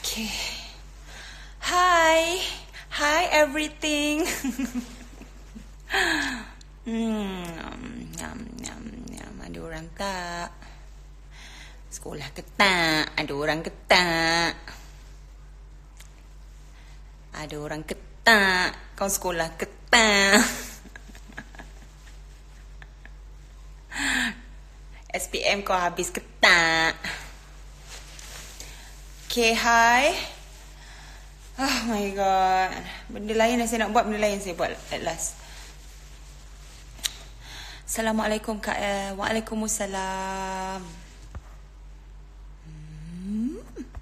Okay. Hi. Hi everything. Ada orang tak? Sekolah ke tak? Ada orang ke tak? Ada orang ke tak? Kau sekolah ke tak? SPM kau habis ke tak? Okay, hi. Oh my god. Benda lain yang saya nak buat, benda lain saya buat at last. Assalamualaikum Kak El. Waalaikumsalam.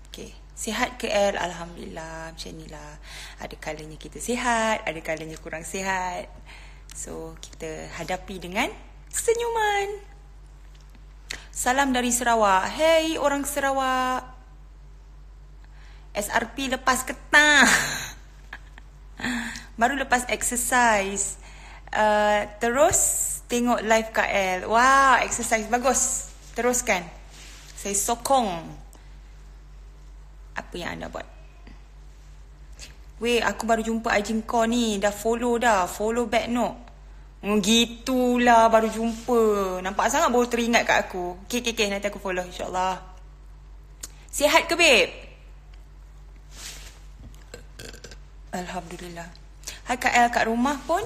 Okay. Sihat ke El? Alhamdulillah. Macam inilah. Ada kalanya kita sihat, ada kalanya kurang sihat. So, kita hadapi dengan senyuman. Salam dari Sarawak. Hey, orang Sarawak. SRP lepas ketang. Baru lepas exercise. Terus tengok live KL. Wow, exercise bagus. Teruskan. Saya sokong. Apa yang anda buat? Weh, aku baru jumpa IG kau ni. Dah follow dah. Follow back no. Gitulah baru jumpa. Nampak sangat baru teringat kat aku. Okay. Nanti aku follow insyaAllah. Sihat ke babe? Alhamdulillah. Hai Kak El, kat rumah pun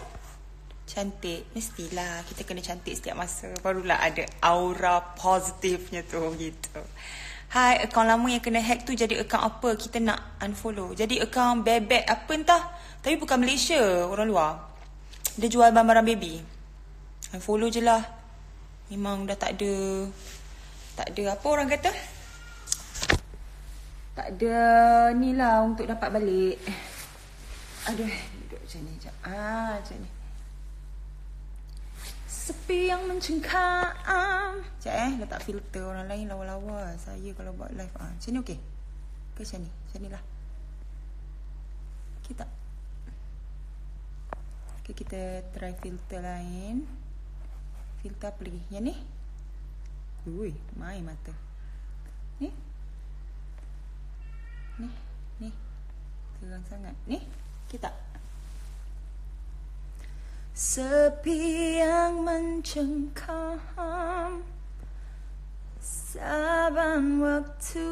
cantik. Mestilah kita kena cantik setiap masa. Barulah ada aura positifnya tu gitu. Hai, akaun lama yang kena hack tu jadi akaun apa? Kita nak unfollow. Jadi akaun bebek apa entah. Tapi bukan Malaysia, orang luar. Dia jual barang-barang baby. Unfollow je lah. Memang dah tak ada apa orang kata? Tak ada ni lah untuk dapat balik. Aduh, duduk macam ni sekejap. Macam ni. Sepi yang mencengkam. Sekejap letak filter. Orang lain lawa-lawa. Saya kalau buat live. Macam ni okey? Ke macam ni? Macam ni lah. Okey tak? Okay, kita try filter lain. Filter apa lagi? Yang ni? Ui, main mata. Ni? Ni. Terang sangat. Ni? Kita sepi yang mencengkam saban waktu.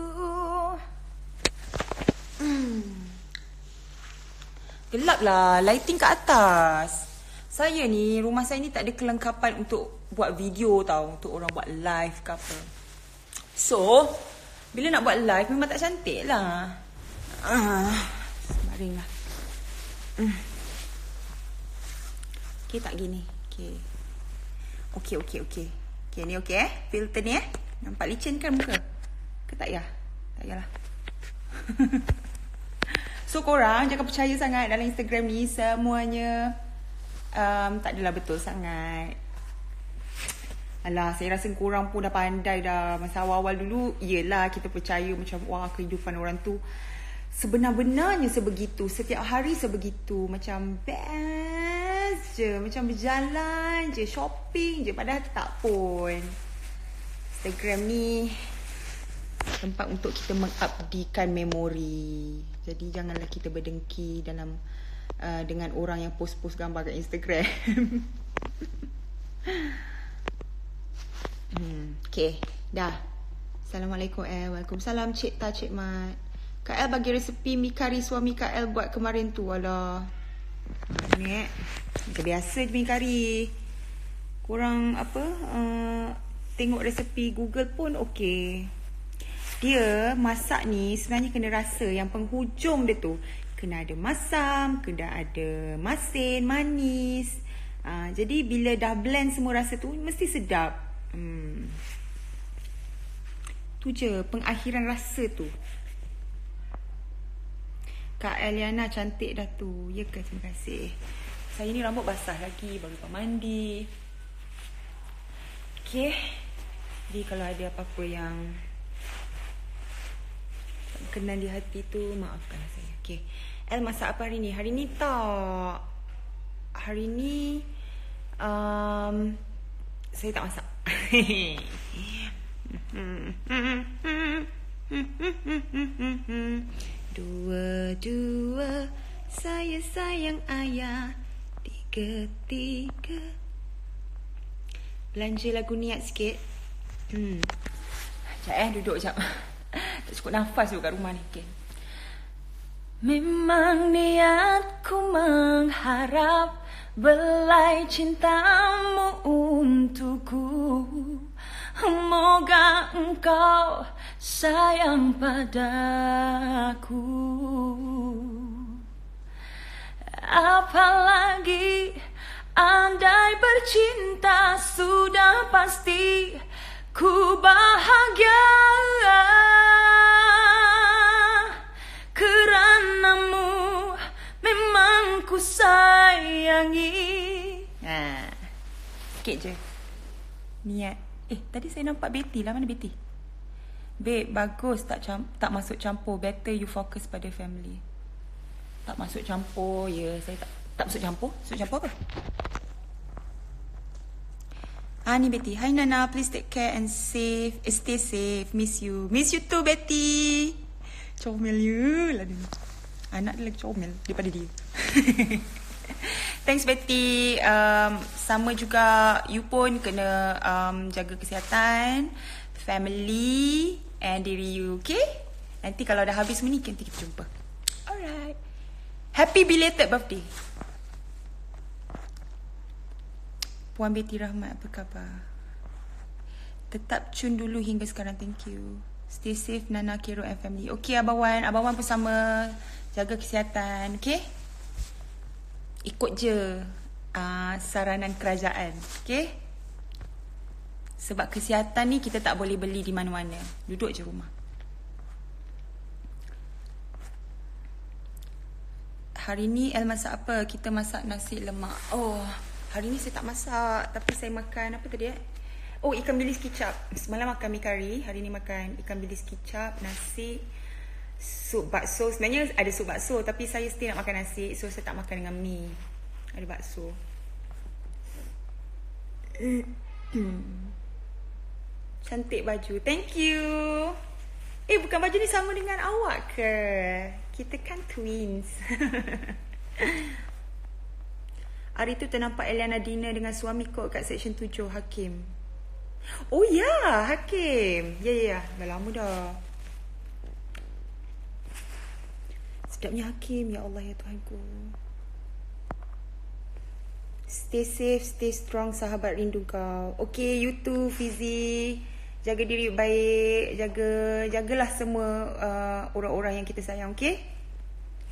Gelap lah, lighting kat atas. Saya ni, rumah saya ni tak ada kelengkapan untuk buat video tau. Untuk orang buat live ke apa. So, bila nak buat live memang tak cantik lah. Semaring lah. Okay tak gini? Okay, okay, ni okay filter ni nampak licin kan muka? Ke tak payah? Tak payahlah. So korang jangan percaya sangat dalam Instagram ni. Semuanya tak adalah betul sangat. Alah, saya rasa korang pun dah pandai dah. Masa awal-awal dulu, yelah kita percaya macam wah kehidupan orang tu sebenar-benarnya sebegitu. Setiap hari sebegitu. Macam best je. Macam berjalan je. Shopping je. Padahal tak pun. Instagram ni tempat untuk kita mengabdikan memori. Jadi janganlah kita berdengki dalam dengan orang yang post-post gambar kat Instagram. Okay. Dah. Assalamualaikum. Waalaikumsalam Cik Ta, Cik Mat. Kak El bagi resepi mi kari suami Kak El buat kemarin tu. Alah. Ni biasa je mi kari. Kurang apa? Tengok resepi Google pun okey. Dia masak ni sebenarnya kena rasa. Yang penghujung dia tu kena ada masam, kena ada masin, manis. Jadi bila dah blend semua rasa tu mesti sedap. Tu je pengakhiran rasa tu. Kak Eliana cantik dah tu. Ya ke? Terima kasih. Saya ni rambut basah lagi. Baru lepas mandi. Okay. Jadi kalau ada apa-apa yang tak berkenan di hati tu, maafkan saya. Okay. El masak apa hari ni? Hari ni tak. Hari ni saya tak masak. Dua, saya sayang ayah. Tiga. Belanja lagu niat sikit. Sekejap duduk sekejap. Tak cukup nafas duduk kat rumah ni. Okay. Memang niatku mengharap belai cintamu untukku. Semoga engkau sayang padaku. Apalagi andai bercinta sudah pasti ku bahagia. Keranamu memang ku sayangi. Sikit je. Niat. Tadi saya nampak Betty lah. Mana Betty? Babe, bagus tak masuk campur. Better you focus pada family. Tak masuk campur. Ya, saya tak masuk campur. Masuk campur apa? Ni Betty. Hi Nana, please take care and stay safe. Miss you. Miss you too, Betty. Comel you lah dia. Anak dia lagi comel daripada dia. Thanks Betty. Sama juga you pun kena jaga kesihatan, family and diri you, okay? Nanti kalau dah habis ni nanti kita jumpa. Alright. Happy belated birthday. Puan Betty Rahmat, apa khabar? Tetap tune dulu hingga sekarang, thank you. Stay safe Nana, Kiro and family. Okay Abang Wan pun sama. Jaga kesihatan, okay? Ikut je saranan kerajaan, okay? Sebab kesihatan ni kita tak boleh beli di mana-mana. Duduk je rumah. Hari ni El masak apa? Kita masak nasi lemak. Oh, hari ni saya tak masak. Tapi saya makan apa tadi ikan bilis kicap. Semalam makan mi kari. Hari ni makan ikan bilis kicap, nasi, sup bakso. Sebenarnya ada sup bakso, tapi saya still nak makan nasi. So saya tak makan dengan mi. Ada bakso. Cantik baju. Thank you. Bukan baju ni sama dengan awak ke? Kita kan twins. Hari tu ternampak Eliana dinner dengan suami kau kat section 7 Hakim. Oh ya, Hakim. Ya. Dah lama dah. Sedapnya Hakim. Ya Allah, ya Tuhanku. Stay safe, stay strong, sahabat rindu kau. Okay, you too, Fizi. Jaga diri baik. Jagalah semua orang-orang yang kita sayang, okay?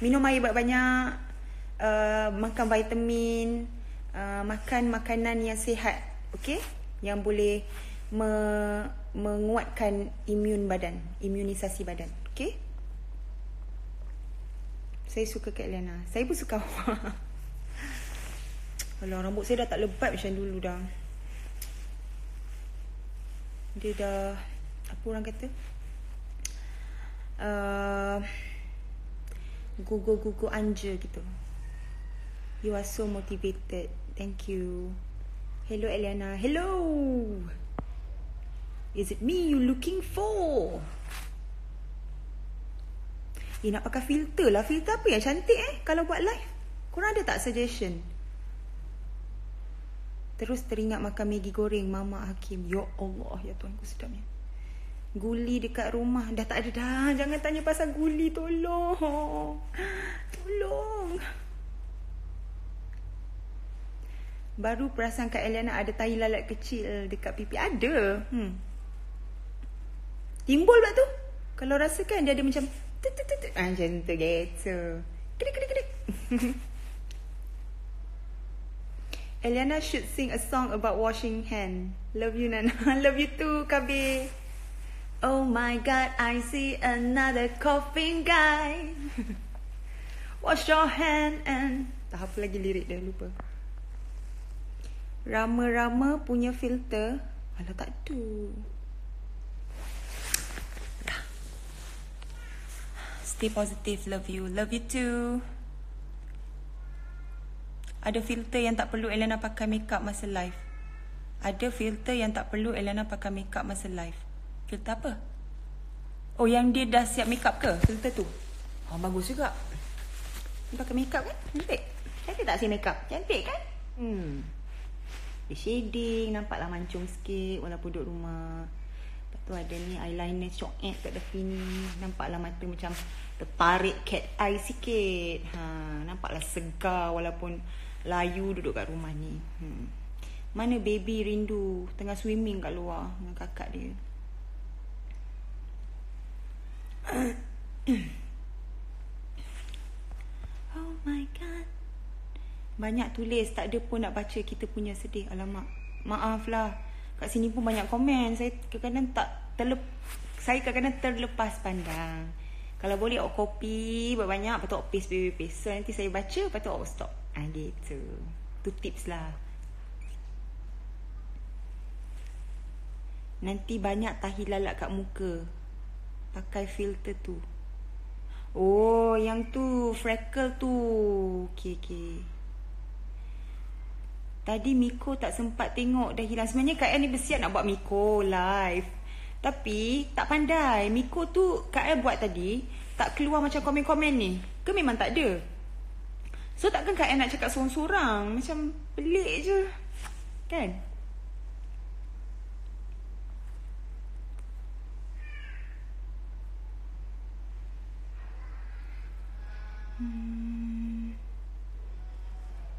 Minum air banyak-banyak. Makan vitamin. Makan makanan yang sihat, okay? Yang boleh menguatkan imunisasi badan, okay? Saya suka Kak Eliana. Saya pun suka awak. Alah, rambut saya dah tak lebat macam dulu dah. Dia dah, apa orang kata, gugur anja gitu. You are so motivated. Thank you. Hello Eliana. Hello. Is it me you looking for? Nak pakai filter lah. Filter apa yang cantik kalau buat live? Korang ada tak suggestion? Terus teringat makan Maggi goreng Mama Hakim. Ya Allah, ya Tuhanku, sedapnya. Guli dekat rumah dah tak ada dah. Jangan tanya pasal guli, tolong. Tolong. Baru perasan Kak Eliana ada tai lalat kecil dekat pipi. Ada. Timbul pula tu. Kalau rasakan dia ada macam macam tu gitu. Kedik. Eliana should sing a song about washing hand. Love you Nana. Love you too Kabe. Oh my God, I see another coughing guy. Wash your hand and... Tak apa lagi lirik dia, lupa. Rama punya filter. Alah tak tu. Stay positive, love you. Love you too. Ada filter yang tak perlu Eliana pakai makeup masa live. Ada filter yang tak perlu Eliana pakai makeup masa live. Filter apa? Oh, yang dia dah siap makeup ke? Filter tu. Oh, bagus juga. Ni pakai makeup kan? Cantik. Cantik tak si makeup? Cantik kan? Dia shading, nampaklah mancung sikit walaupun duduk rumah. Lepas tu ada ni eyeliner coek kat tepi ni. Nampaklah mata macam tertarik cat eye sikit. Nampaklah segar walaupun layu duduk kat rumah ni. Mana baby rindu tengah swimming kat luar dengan kakak dia. Oh my god. Banyak tulis, tak ada pun nak baca kita punya sedih. Alamak, maaf lah. Kat sini pun banyak komen. Saya kadang-kadang terlepas pandang. Kalau boleh awak copy banyak, lepas tu awak paste. So nanti saya baca, lepas tu awak stop. Gitu. Tu tips lah. Nanti banyak tahi lalat kat muka. Pakai filter tu. Oh, yang tu freckle tu. Okay. Tadi Miko tak sempat tengok, dah hilang. Sebenarnya Kak El ni bersiap nak buat Miko live, tapi tak pandai. Miko tu Kak El buat tadi, tak keluar macam komen-komen ni. Ke memang tak ada? So takkan Kak El nak cakap sorang-sorang? Macam pelik je, kan?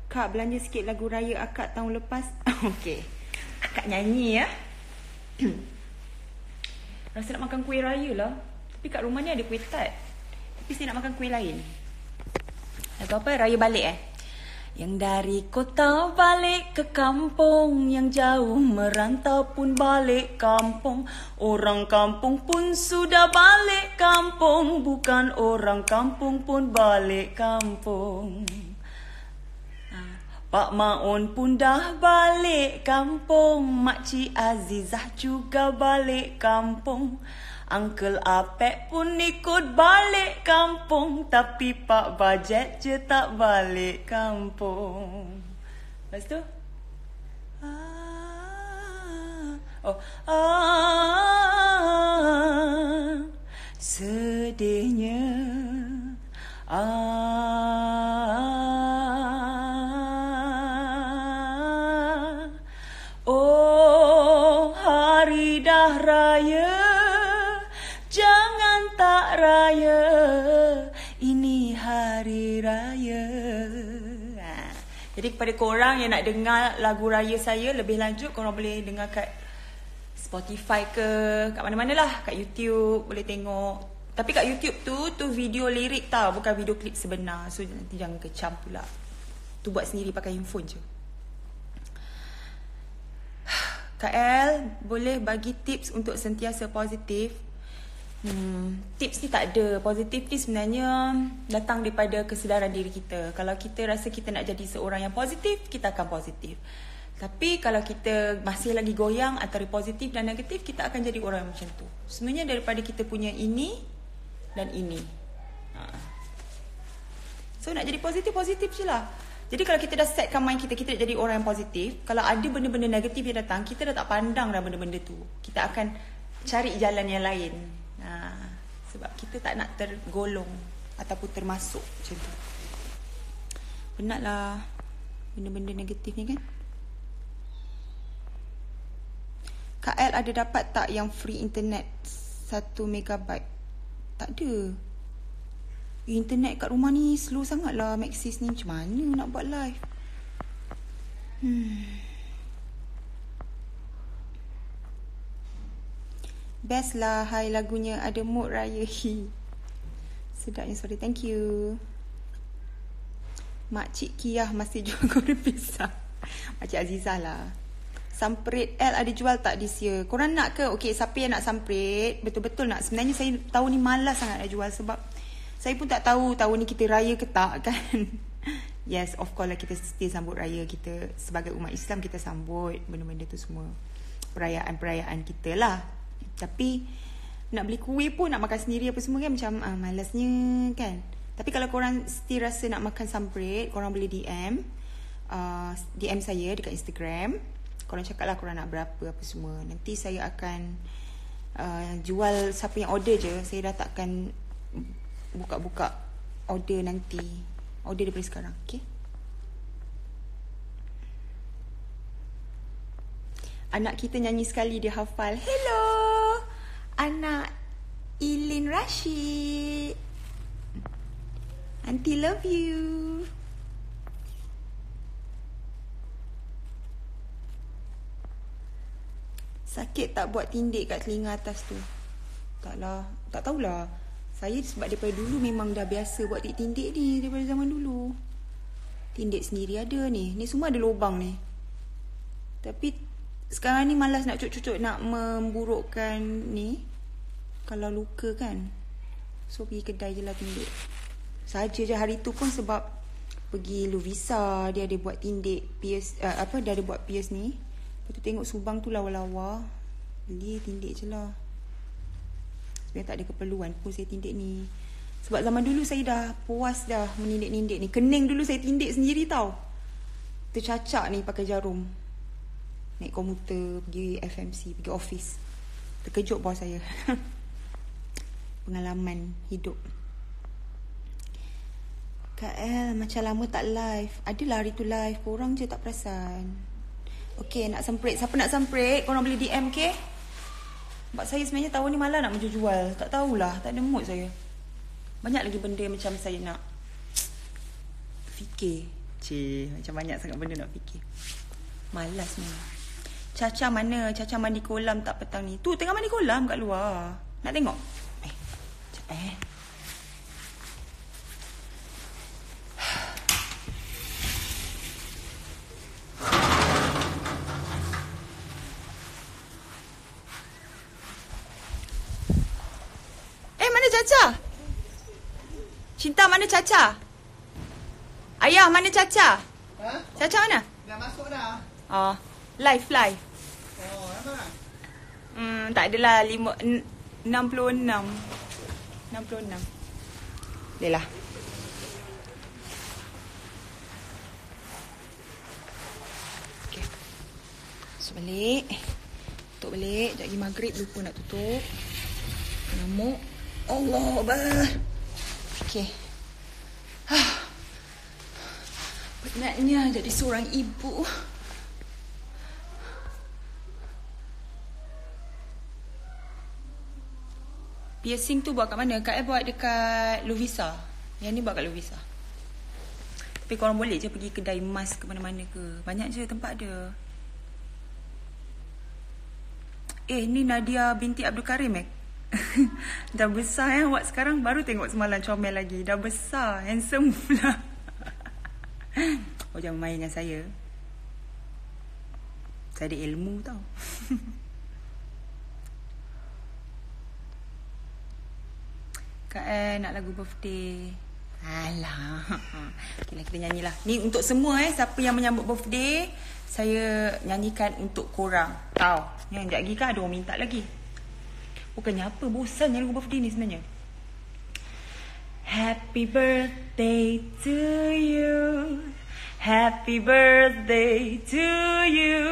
Kak, belanja sikit lagu raya akak tahun lepas. Okey. Akak nyanyi ya. Rasa nak makan kuih raya lah. Tapi kat rumah ni ada kuih tart. Tapi saya nak makan kuih lain. Lagu apa? Raya balik Yang dari kota balik ke kampung, yang jauh merantau pun balik kampung. Orang kampung pun sudah balik kampung, bukan orang kampung pun balik kampung. Pak Maun pun dah balik kampung, Makcik Azizah juga balik kampung, Uncle Apek pun ikut balik kampung, tapi Pak Bajet je tak balik kampung. Lepas tu sedihnya hari dah raya, jangan tak raya, ini hari raya. Jadi kepada korang yang nak dengar lagu raya saya lebih lanjut, korang boleh dengar kat Spotify ke, kat mana-mana lah, kat YouTube boleh tengok. Tapi kat YouTube tu video lirik tau, bukan video klip sebenar. So nanti jangan kecam pula. Tu buat sendiri pakai handphone je. Kak El, boleh bagi tips untuk sentiasa positif? Tips ni tak ada. Positif ni sebenarnya datang daripada kesedaran diri kita. Kalau kita rasa kita nak jadi seorang yang positif, kita akan positif. Tapi kalau kita masih lagi goyang antara positif dan negatif, kita akan jadi orang macam tu. Sebenarnya daripada kita punya ini dan ini. So nak jadi positif je lah. Jadi kalau kita dah setkan mind kita nak jadi orang yang positif, kalau ada benda-benda negatif yang datang, kita dah tak pandang dah benda-benda tu. Kita akan cari jalan yang lain. Sebab kita tak nak tergolong ataupun termasuk macam tu. Penatlah benda-benda negatif ni kan. Kak El ada dapat tak yang free internet 1 megabyte? Tak ada. Internet kat rumah ni slow sangat lah. Maxis ni macam mana nak buat live? Best lah. Hai, lagunya ada mood raya. Sedapnya, sorry. Thank you. Makcik Kiyah masih jual goreng pisang. Makcik Azizah lah. Samprit L ada jual tak this year? Korang nak ke? Okay, siapa yang nak samprit? Betul-betul nak. Sebenarnya saya tahun ni malas sangat nak jual sebab saya pun tak tahu tahun ni kita raya ke tak kan. Yes, of course lah kita still sambut raya. Kita sebagai umat Islam kita sambut benda-benda tu semua. Perayaan-perayaan kita lah. Tapi nak beli kuih pun, nak makan sendiri apa semua kan macam malasnya kan. Tapi kalau korang still rasa nak makan samprit, korang boleh DM saya dekat Instagram. Korang cakap lah korang nak berapa apa semua. Nanti saya akan jual siapa yang order je. Saya dah takkan buka-buka order nanti. Order daripada sekarang. Okay. Anak kita nyanyi sekali dia hafal. Hello, anak Ilin Rashid. Auntie love you. Sakit tak buat tindik kat telinga atas tu? Taklah, tak tahulah. Saya sebab daripada dulu memang dah biasa buat tindik ni daripada zaman dulu. Tindik sendiri ada ni. Ni semua ada lubang ni. Tapi sekarang ni malas nak cucuk-cucuk, nak memburukkan ni. Kalau luka kan. So pergi kedai je lah tindik. Saja je hari tu pun sebab pergi Lovisa, dia ada buat tindik pierce, dia ada buat pierce ni. Lepas tu tengok Subang tu lawa-lawa, beli tindik je lah. Sebenarnya tak ada keperluan pun saya tindik ni. Sebab zaman dulu saya dah puas dah menindik-nindik ni. Kening dulu saya tindik sendiri tau. Tercacak ni pakai jarum. Naik komuter, pergi FMC, pergi office. Terkejut bos saya. Pengalaman hidup. Kak El, macam lama tak live. Adalah hari tu live, korang je tak perasan. Okay, nak semprit. Siapa nak semprit, korang boleh DM, okay? Sebab saya sebenarnya tahun ni malah nak menjual. Tak tahulah, tak ada mood saya. Banyak lagi benda macam saya nak fikir. Macam banyak sangat benda nak fikir. Malas ni. Caca mana? Caca mandi kolam tak petang ni? Tu tengah mandi kolam kat luar. Nak tengok? Mana Caca? Cinta mana Caca? Ayah mana Caca? Ha? Caca mana? Dah masuk dah. Oh, live. Oh, apa? Tak adalah 66. Boleh lah. Okay. Masuk balik. Tutup balik. Sekejap lagi maghrib lupa nak tutup. Nyamuk. Allah Akbar. Okay. Penatnya jadi seorang ibu. Piercing tu buat kat mana? Kak buat dekat Lovisa. Yang ni buat kat Lovisa. Tapi korang boleh je pergi kedai emas ke mana-mana ke. Banyak je tempat dia. Ni Nadia binti Abdul Karim Dah besar awak sekarang. Baru tengok semalam comel lagi. Dah besar. Handsome pula. Oh, jangan main dengan saya. Saya ada ilmu tau. Kak nak lagu birthday. Alah. Okay lah, kita nyanyilah. Ni untuk semua siapa yang menyambut birthday, saya nyanyikan untuk korang. Tahu. Yang sekejap lagi kan ada orang minta lagi. Bukannya apa, bosan yang lagu birthday ni sebenarnya. Happy birthday to you. Happy birthday to you.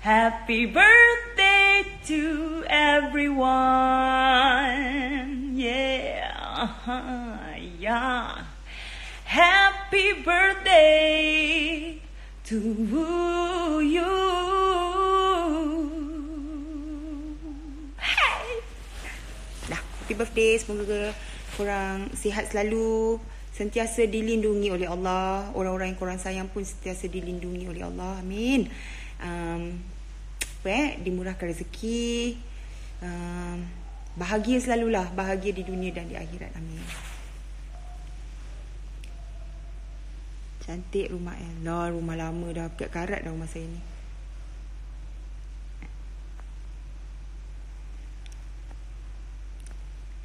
Happy birthday to everyone. Yeah. Yeah. Happy birthday to you. Hey. Dah, happy birthday. Semoga korang sihat selalu, sentiasa dilindungi oleh Allah. Orang-orang yang korang sayang pun sentiasa dilindungi oleh Allah. Amin. Dimurahkan rezeki. Bahagia selalulah. Bahagia di dunia dan di akhirat. Amin. Cantik rumah Ella. Rumah lama dah karat dah rumah saya ni.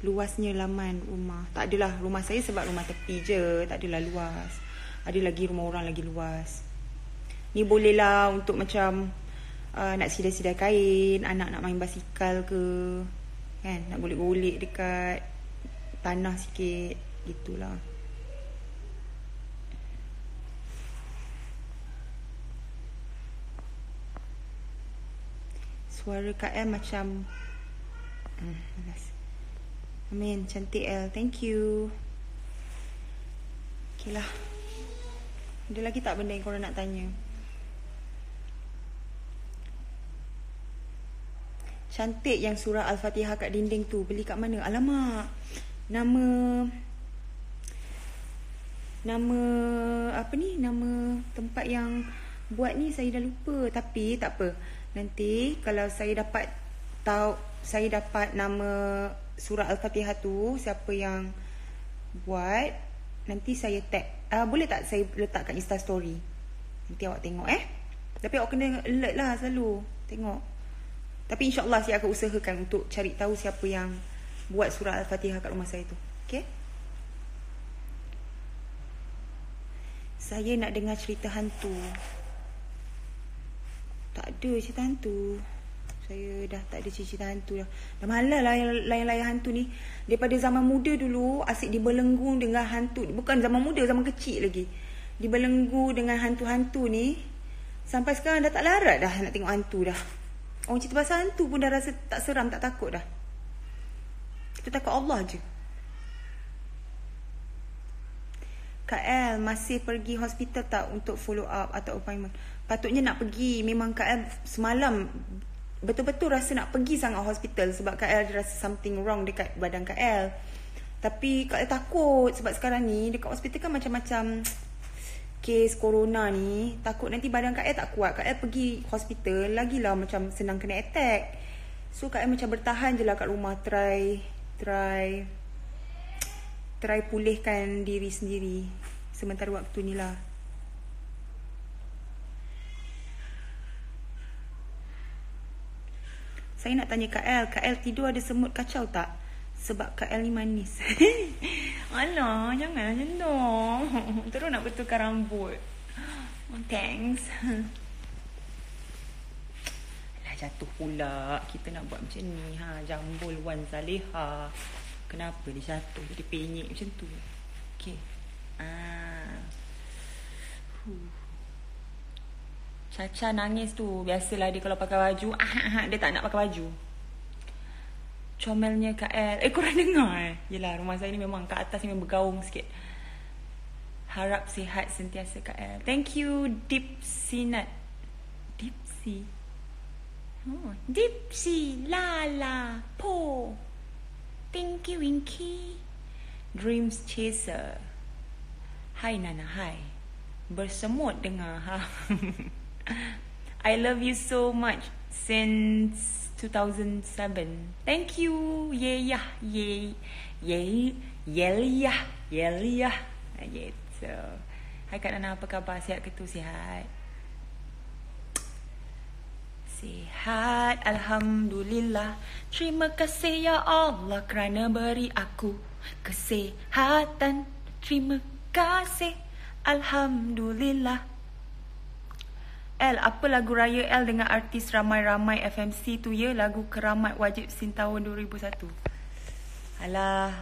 Luasnya laman rumah. Tak adalah rumah saya sebab rumah tepi je. Tak adalah luas. Ada lagi rumah orang lagi luas. Ni bolehlah untuk macam nak sidai-sidai kain. Anak nak main basikal ke. Kan? Nak golek-golek dekat tanah sikit. Gitulah. Suara KM macam Amin. Cantik El. Thank you. Okay lah. Ada lagi tak benda yang korang nak tanya? Cantik yang surah Al-Fatihah kat dinding tu. Beli kat mana? Alamak. Nama apa ni? Nama tempat yang buat ni saya dah lupa. Tapi tak apa. Nanti kalau saya dapat nama surah Al-Fatihah tu, siapa yang buat, nanti saya tag. Boleh tak saya letak kat Insta story? Nanti awak tengok Tapi awak kena alert lah selalu tengok. Tapi insyaAllah saya akan usahakan untuk cari tahu siapa yang buat surah Al-Fatihah kat rumah saya tu. Okay? Saya nak dengar cerita hantu. Tak ada cerita hantu. Saya dah tak ada cerita hantu dah. Dah malas lah layan-layan hantu ni. Daripada zaman muda dulu asyik dibelenggu dengan hantu. Bukan zaman muda, zaman kecil lagi. Dibelenggu dengan hantu-hantu ni. Sampai sekarang dah tak larat dah nak tengok hantu dah. Orang cerita pasal hantu pun dah rasa tak seram, tak takut dah. Kita takut Allah je. Kak El masih pergi hospital tak untuk follow up atau appointment? Patutnya nak pergi. Memang Kak El semalam betul-betul rasa nak pergi sangat hospital sebab Kak El rasa something wrong dekat badan Kak El. Tapi Kak El takut sebab sekarang ni dekat hospital kan macam-macam kes corona ni. Takut nanti badan Kak El tak kuat. Kak El pergi hospital lagilah macam senang kena attack. So Kak El macam bertahan je lah kat rumah. Try pulihkan diri sendiri sementara waktu ni lah. Saya nak tanya Kak El tidur ada semut kacau tak? Sebab Kak El ni manis. Alah, jangan macam tu. Terus nak betulkan rambut. Oh, thanks. Alah, jatuh pula. Kita nak buat macam ni. Jambul Wan Zaleha. Kenapa dia jatuh? Jadi penyek macam tu. Okay. Caca nangis tu. Biasalah dia kalau pakai baju. Dia tak nak pakai baju. Comelnya Kak El. Korang dengar Yelah, rumah saya ni memang kat atas ni memang bergaung sikit. Harap sihat sentiasa Kak El. Thank you Dipsy Nut. Dipsy Dipsy Lala Po. Tinky Winky. Dreams Chaser. Hai Nana, hai. Bersemut dengar I love you so much since 2007. Thank you. Yelah. Gitu. Hai Kak Nana, apa khabar? Sihat ke tu? Sihat. Sihat, Alhamdulillah. Terima kasih ya Allah kerana beri aku kesihatan. Terima kasih, Alhamdulillah. El, apa lagu raya El dengan artis ramai-ramai FMC tu ya? Lagu Keramat Wajib Sin tahun 2001. Alah.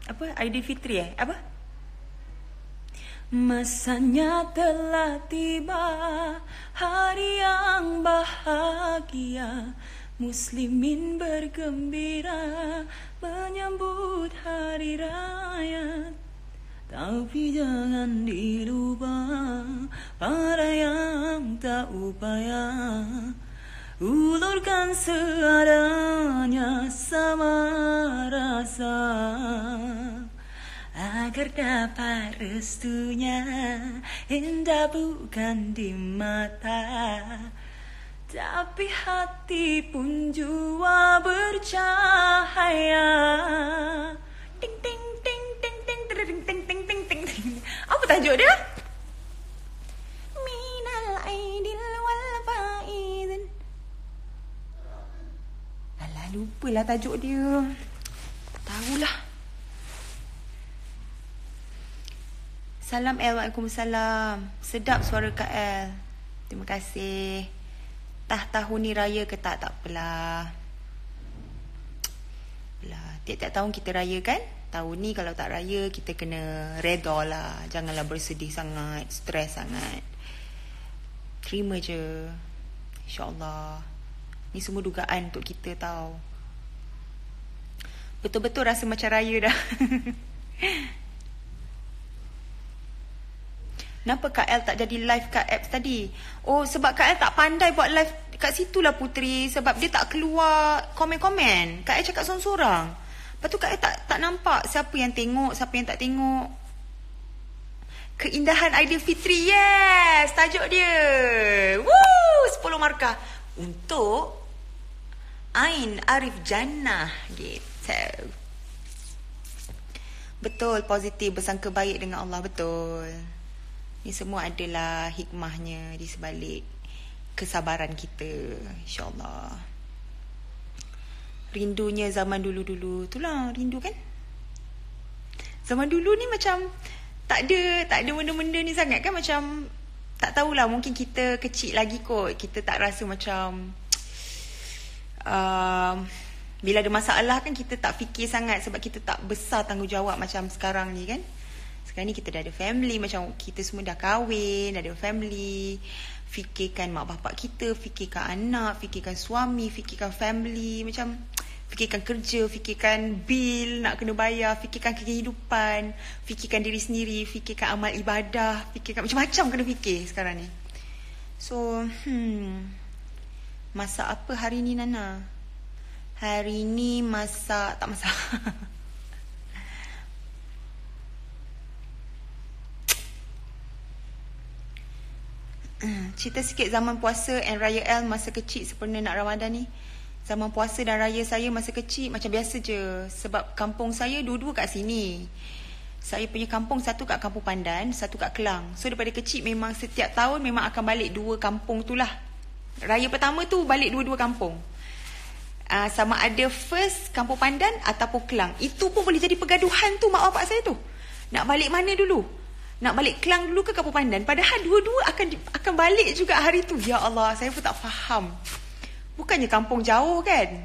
Apa? Aidilfitri Apa? Masanya telah tiba, hari yang bahagia, Muslimin bergembira menyambut hari raya. Tapi jangan dilupa para yang tak upaya, ulurkan seadanya sama rasa, agar dapat restunya. Indah bukan di mata, tapi hati pun jua bercahaya. Ting ting ting ting ting ting ting ting ting ting. Apa tajuk dia? Minal aidil wal faizin. Alah, lupalah tajuk dia. Tahulah. Salam El. Waalaikumsalam. Sedap suara Kak El. Terima kasih. Tahun ni raya ke tak? Tak apalah. Tiap-tiap tahun kita raya kan? Tahun ni kalau tak raya, kita kena reda lah. Janganlah bersedih sangat, stres sangat. Terima je. InsyaAllah. Ni semua dugaan untuk kita tahu. Betul-betul rasa macam raya dah. Kenapa Kak El tak jadi live kat apps tadi? Oh, sebab Kak El tak pandai buat live kat situ lah Putri. Sebab dia tak keluar komen-komen. Kak El cakap sorang-sorang. Lepas tu Kak El tak nampak siapa yang tengok, siapa yang tak tengok. Keindahan Aidilfitri. Yes! Tajuk dia. Woo! 10 markah. Untuk Ain Arif Jannah. Gitu. Betul, positif. Bersangka baik dengan Allah. Betul. Ini semua adalah hikmahnya di sebalik kesabaran kita, insyaAllah. Rindunya zaman dulu-dulu. Itulah rindu kan? Zaman dulu ni macam tak ada benda-benda ni sangat kan. Macam tak tahulah, mungkin kita kecil lagi kot. Kita tak rasa macam bila ada masalah kan kita tak fikir sangat. Sebab kita tak besar tanggungjawab macam sekarang ni kan. Sekarang ni kita dah ada family. Macam kita semua dah kahwin, dah ada family. Fikirkan mak bapak kita, fikirkan anak, fikirkan suami, fikirkan family. Macam fikirkan kerja, fikirkan bil nak kena bayar, fikirkan kehidupan, fikirkan diri sendiri, fikirkan amal ibadah, fikirkan macam-macam kena fikir sekarang ni. So, masak apa hari ni Nana? Hari ni masak, tak masak. Cerita sikit zaman puasa and Raya El masa kecil sempena nak Ramadan ni. Zaman puasa dan raya saya masa kecil macam biasa je. Sebab kampung saya dua-dua kat sini. Saya punya kampung satu kat Kampung Pandan, satu kat Kelang. So daripada kecil memang setiap tahun memang akan balik dua kampung tu lah. Raya pertama tu balik dua-dua kampung. Sama ada first Kampung Pandan ataupun Kelang. Itu pun boleh jadi pergaduhan tu mak bapak saya tu. Nak balik mana dulu? Nak balik Kelang dulu ke Kampung Pandan? Padahal dua-dua akan balik juga hari tu. Ya Allah, saya pun tak faham. Bukannya kampung jauh kan?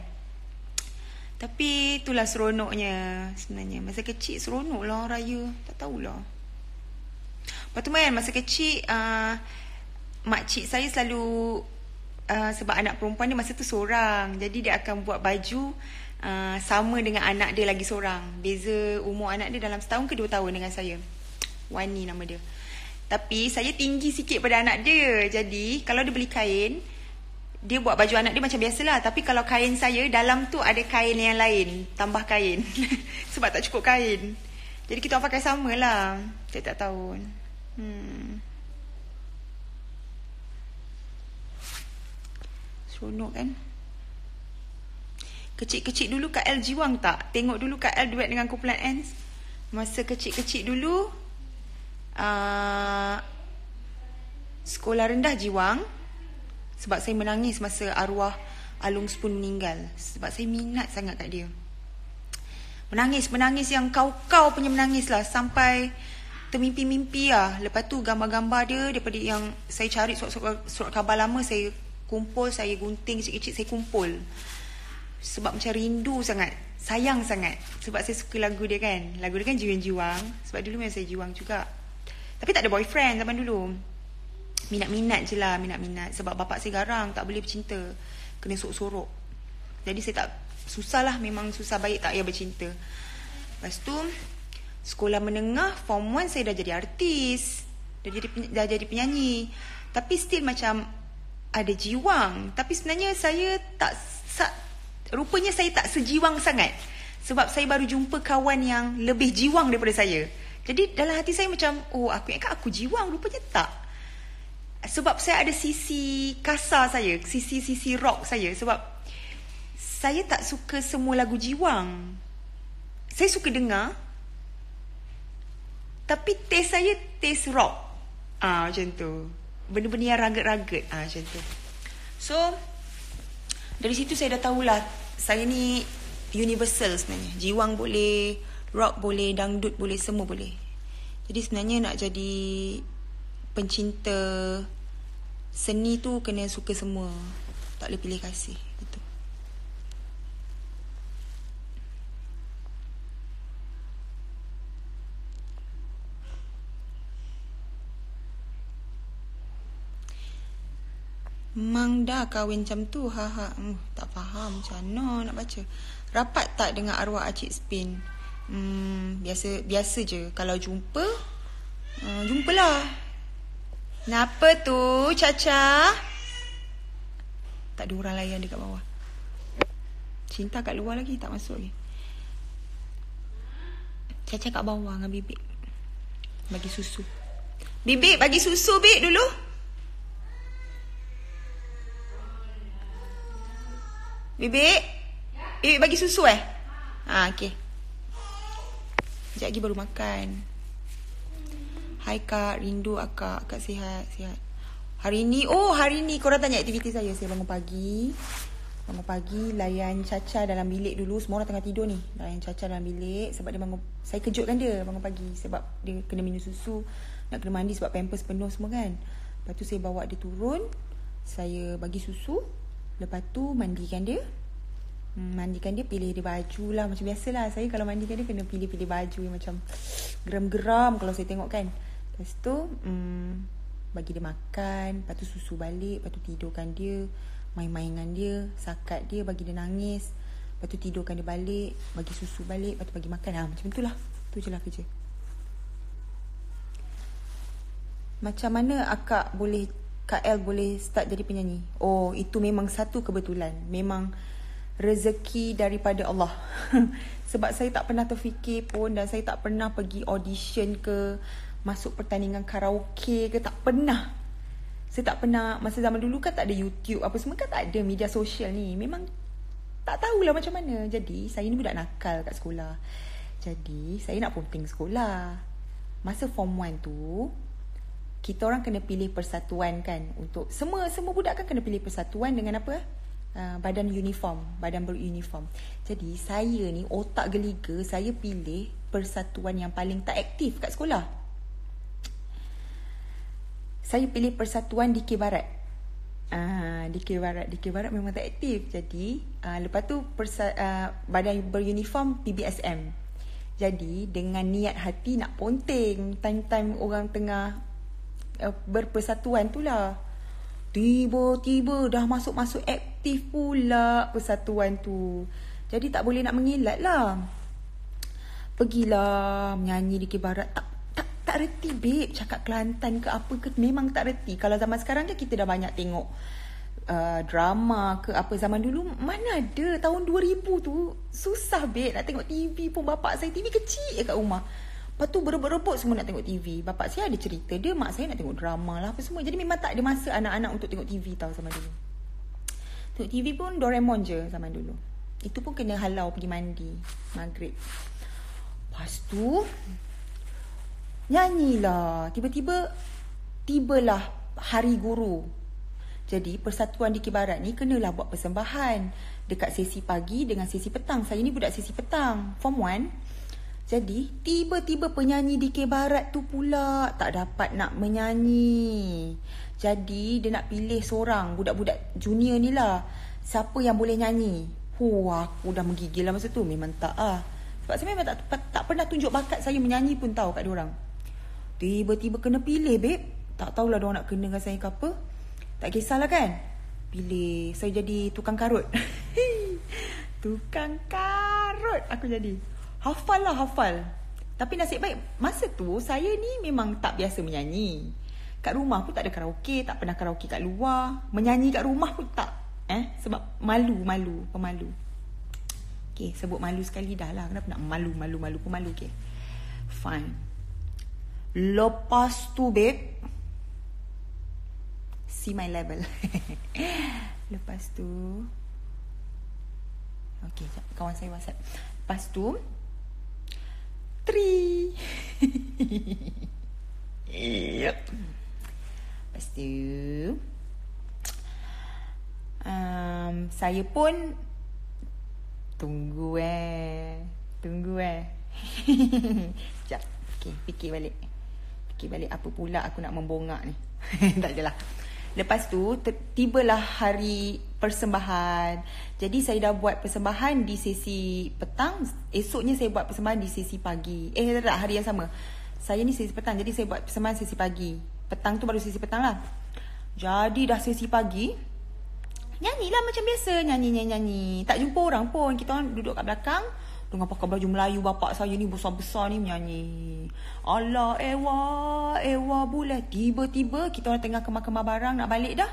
Tapi itulah seronoknya sebenarnya. Masa kecil seronok lah raya. Tak tahulah. Lepas tu kan masa kecil makcik saya selalu sebab anak perempuan dia masa tu seorang. Jadi dia akan buat baju sama dengan anak dia lagi seorang. Beza umur anak dia dalam setahun ke 2 tahun dengan saya. Wani nama dia. Tapi saya tinggi sikit pada anak dia. Jadi kalau dia beli kain, dia buat baju anak dia macam biasalah. Tapi kalau kain saya, dalam tu ada kain yang lain. Tambah kain. Sebab tak cukup kain. Jadi kita orang pakai sama lah. Setiap tahun. Seronok kan? Kecil-kecil dulu Kak El jiwang tak? Tengok dulu Kak El duet dengan kumpulan Ants. Masa kecil-kecil dulu sekolah rendah jiwang. Sebab saya menangis masa arwah Alung Spoon meninggal. Sebab saya minat sangat kat dia. Menangis yang kau-kau punya menangis lah. Sampai termimpi-mimpi lah. Lepas tu gambar-gambar dia daripada yang saya cari surat khabar lama, saya kumpul, saya gunting kecil-kecil, saya kumpul. Sebab macam rindu sangat, sayang sangat. Sebab saya suka lagu dia kan. Lagu dia kan jiwang-jiwang. Sebab dulu memang saya jiwang juga. Tapi tak ada boyfriend zaman dulu. Minat-minat je lah, minat-minat. Sebab bapak saya garang, tak boleh bercinta. Kena sorok-sorok. Jadi saya tak, susah lah, memang susah baik tak payah bercinta. Lepas tu, sekolah menengah, form 1 saya dah jadi artis. Dah jadi penyanyi. Tapi still macam ada jiwang. Tapi sebenarnya saya tak, rupanya saya tak sejiwang sangat. Sebab saya baru jumpa kawan yang lebih jiwang daripada saya. Jadi dalam hati saya macam, oh aku ingatkan aku jiwang, rupanya tak. Sebab saya ada sisi kasar saya, sisi rock saya. Sebab saya tak suka semua lagu jiwang. Saya suka dengar, tapi taste saya taste rock. Macam tu. Benda-benda yang raget-raget. Macam tu. So, dari situ saya dah tahulah, saya ni universal sebenarnya. Jiwang boleh, rock boleh, dangdut boleh, semua boleh. Jadi sebenarnya nak jadi pencinta seni tu kena suka semua. Tak boleh pilih kasih gitu. Mang dah kahwin macam tu. Tak faham macam mana nak baca. Rapat tak dengan arwah Acik Spin? Biasa je. Kalau jumpa, jumpalah. Kenapa tu, Caca? Tak ada orang layan dekat bawah. Cinta kat luar lagi, tak masuk lagi. Caca kat bawah dengan Bibik. Bagi susu. Bibik, bagi susu, Bik, dulu. Bibik? Bibik bagi susu okey. Sekejap lagi baru makan. Hai Kak, rindu Akak. Akak sihat. Hari ni korang tanya aktiviti saya. Saya bangun pagi, layan Caca dalam bilik dulu. Semua orang tengah tidur ni. Layan Caca dalam bilik sebab dia bangun. Saya kejutkan dia bangun pagi sebab dia kena minum susu, nak kena mandi sebab pampers penuh semua kan. Lepas tu saya bawa dia turun, saya bagi susu. Lepas tu mandikan dia. Pilih dia baju lah. Macam biasalah, saya kalau mandikan dia kena pilih-pilih baju yang macam geram-geram kalau saya tengok kan. Lepas tu bagi dia makan. Lepas tu susu balik. Lepas tu tidurkan dia, main-main dengan dia, sakat dia, bagi dia nangis. Lepas tu tidurkan dia balik, bagi susu balik. Lepas tu bagi makan. Macam itulah. Tu je lah kerja. Macam mana Kak L boleh start jadi penyanyi? Itu memang satu kebetulan. Memang rezeki daripada Allah. Sebab saya tak pernah terfikir pun, dan saya tak pernah pergi audition ke, masuk pertandingan karaoke ke, tak pernah. Saya tak pernah. Masa zaman dulu kan tak ada YouTube apa semua kan, tak ada media sosial ni. Memang tak tahulah macam mana. Jadi saya ni budak nakal kat sekolah. Jadi saya nak ponteng sekolah. Masa form 1 tu, kita orang kena pilih persatuan kan. Untuk semua budak kan kena pilih persatuan dengan apa? Badan beruniform. Jadi saya ni otak geliga, saya pilih persatuan yang paling tak aktif kat sekolah. Saya pilih persatuan DK Barat. DK Barat memang tak aktif. Jadi lepas tu badan beruniform PBSM. Jadi dengan niat hati nak ponteng, time-time orang tengah berpersatuan tu lah, tiba-tiba dah masuk aktif pula persatuan tu. Jadi tak boleh nak mengelak lah. Pergilah menyanyi di Barat. Tak reti babe, cakap Kelantan ke apa ke, memang tak reti. Kalau zaman sekarang kan kita dah banyak tengok drama ke apa. Zaman dulu mana ada, tahun 2000 tu susah babe nak tengok TV pun. Bapak saya TV kecil kat rumah. Lepas tu berebut-rebut semua nak tengok TV. Bapak saya ada cerita dia, mak saya nak tengok drama lah apa semua. Jadi memang tak ada masa anak-anak untuk tengok TV tau zaman dulu. Tengok TV pun Doraemon je zaman dulu. Itu pun kena halau pergi mandi maghrib. Lepas tu nyanyilah. Tibalah hari guru. Jadi persatuan DK Barat ni kenalah buat persembahan dekat sesi pagi dengan sesi petang. Saya ni budak sesi petang, form 1. Jadi tiba-tiba penyanyi DK Barat tu pula tak dapat nak menyanyi. Jadi dia nak pilih seorang budak-budak junior ni lah, siapa yang boleh nyanyi. Aku dah menggigil lah masa tu. Memang tak sebab saya memang tak pernah tunjuk bakat saya menyanyi pun tahu kat diorang. Tiba-tiba kena pilih babe. Tak tahulah diorang nak kena dengan saya ke apa. Tak kisahlah kan. Pilih. Saya jadi tukang karut. Tukang karut aku jadi. Hafal. Tapi nasib baik masa tu saya ni memang tak biasa menyanyi. Kat rumah pun tak ada karaoke. Tak pernah karaoke kat luar. Menyanyi kat rumah pun tak. Sebab pemalu. Okay, sebut malu sekali dah lah. Kenapa nak malu, pemalu. Okay, fine. Lepas tu babe, see my level. Lepas tu okay, kawan saya WhatsApp. Lepas tu 3. Yep. Lepas tu saya pun tunggu sekejap. Okay, fikir balik apa pula aku nak membongak ni. Tak adalah. Lepas tu tibalah hari persembahan. Jadi saya dah buat persembahan di sesi petang. Esoknya saya buat persembahan di sesi pagi. Tak, hari yang sama. Saya ni sesi petang, jadi saya buat persembahan sesi pagi. Petang tu baru sesi petang lah. Jadi dah sesi pagi, Nyanyilah macam biasa, nyanyi. Tak jumpa orang pun. Kita orang duduk kat belakang dengan pakai baju Melayu. Bapak saya ni besar-besar ni menyanyi. Allah ewa bulat. Tiba-tiba kita orang tengah kemas-kemas barang nak balik dah.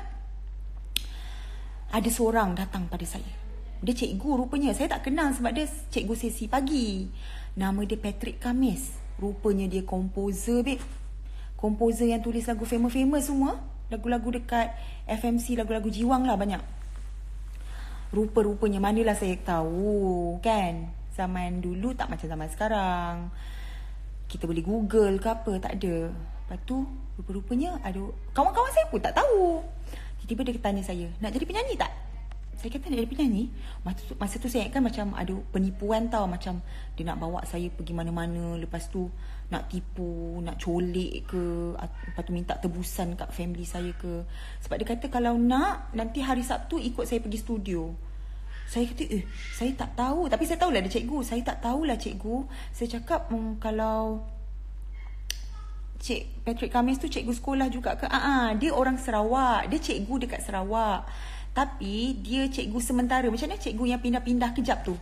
Ada seorang datang pada saya. Dia cikgu rupanya. Saya tak kenal sebab dia cikgu sesi pagi. Nama dia Patrick Kamis. Rupanya dia komposer, babe. Komposer yang tulis lagu famous-famous semua. Lagu-lagu dekat FMC, lagu-lagu jiwang lah banyak. Rupa-rupanya, manalah saya tahu kan. Zaman dulu tak macam zaman sekarang. Kita boleh Google ke apa, tak ada. Lepas tu, rupa-rupanya ada kawan-kawan saya pun tak tahu. Tiba-tiba dia tanya saya, nak jadi penyanyi tak? Saya kata nak jadi penyanyi. Masa tu saya ingatkan macam ada penipuan tau. Macam dia nak bawa saya pergi mana-mana. Lepas tu nak tipu, nak colek ke. Lepas tu minta tebusan kat family saya ke. Sebab dia kata kalau nak, nanti hari Sabtu ikut saya pergi studio. Saya kata saya tak tahu. Tapi saya tahulah dia cikgu. Saya tak tahulah cikgu. Saya cakap kalau Cik Patrick Kamis tu cikgu sekolah juga ke? Dia orang Sarawak. Dia cikgu dekat Sarawak. Tapi dia cikgu sementara. Macam mana cikgu yang pindah-pindah kejap tu?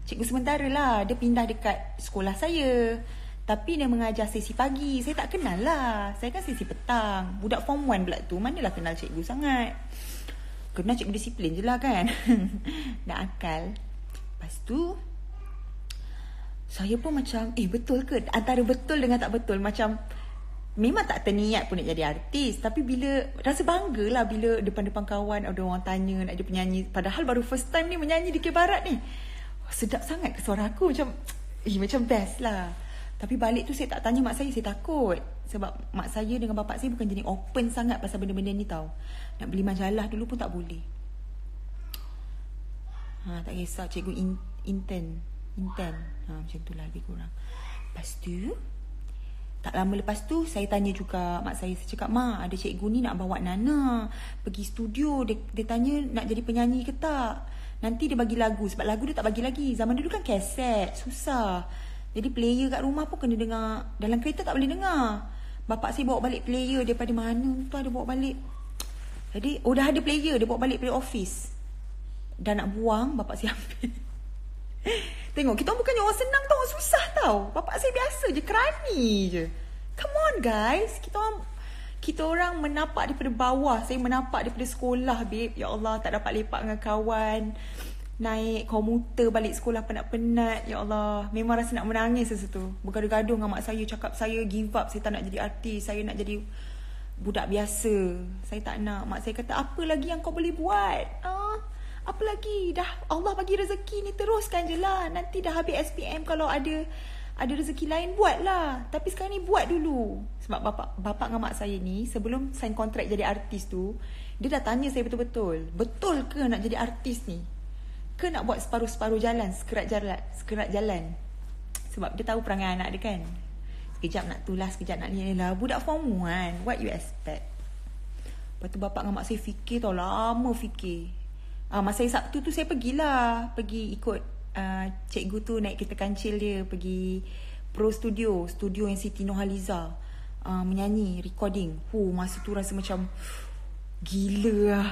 Cikgu sementara lah. Dia pindah dekat sekolah saya. Tapi dia mengajar sesi pagi. Saya tak kenal lah. Saya kan sesi petang. Budak form 1 pula tu. Manalah kenal cikgu sangat. Kenal cikgu disiplin je lah kan. Nak akal. Lepas tu saya pun macam betul ke? Antara betul dengan tak betul. Macam memang tak terniat pun nak jadi artis. Tapi bila rasa bangga lah bila depan-depan kawan ada orang tanya nak jadi penyanyi. Padahal baru first time ni menyanyi di Kebarat ni. Sedap sangat ke suara aku. Macam best lah. Tapi balik tu saya tak tanya mak saya takut. Sebab mak saya dengan bapak saya bukan jenis open sangat pasal benda-benda ni tau. Nak beli majalah dulu pun tak boleh. Tak kisah, cikgu intern. Macam tu lah lebih kurang. Lepas tu tak lama lepas tu saya tanya juga mak saya. Saya cakap, "Ma, ada cikgu ni nak bawa Nana pergi studio. Dia tanya nak jadi penyanyi ke tak. Nanti dia bagi lagu." Sebab lagu dia tak bagi lagi. Zaman dulu kan kaset, susah. Jadi player kat rumah pun kena dengar. Dalam kereta tak boleh dengar. Bapak saya bawa balik player daripada mana tu ada bawa balik. Jadi dah ada player, dia bawa balik dari office. Dah nak buang, bapak saya ambil. Tengok, kita bukannya orang senang tau, orang susah tau. Bapak saya biasa je, kerani je. Come on guys, kita orang menapak daripada bawah. Saya menapak daripada sekolah, babe. Ya Allah, tak dapat lepak dengan kawan. Naik komuter balik sekolah penat-penat. Ya Allah, memang rasa nak menangis sesuatu. Bergaduh-gaduh dengan mak saya, cakap saya give up, saya tak nak jadi artis, saya nak jadi budak biasa. Saya tak nak. Mak saya kata, apa lagi yang kau boleh buat? Apa lagi? Dah Allah bagi rezeki ni, teruskan je lah. Nanti dah habis SPM, kalau ada rezeki lain, buatlah. Tapi sekarang ni buat dulu. Sebab bapak dengan mak saya ni, sebelum sign kontrak jadi artis tu, dia dah tanya saya betul-betul, betul ke nak jadi artis ni? Ke nak buat separuh-separuh jalan, sekerat jalan. Sebab dia tahu perangai anak dia kan. Sekejap nak tulas, sekejap nak ni lah. Budak form 1, what you expect? Lepas tu bapak dengan mak saya fikir tau, lama fikir. Masa Sabtu tu saya pergi ikut cikgu tu naik kereta kancil dia, pergi Pro Studio yang Siti Nurhaliza, menyanyi, recording. Masa tu rasa macam gila lah.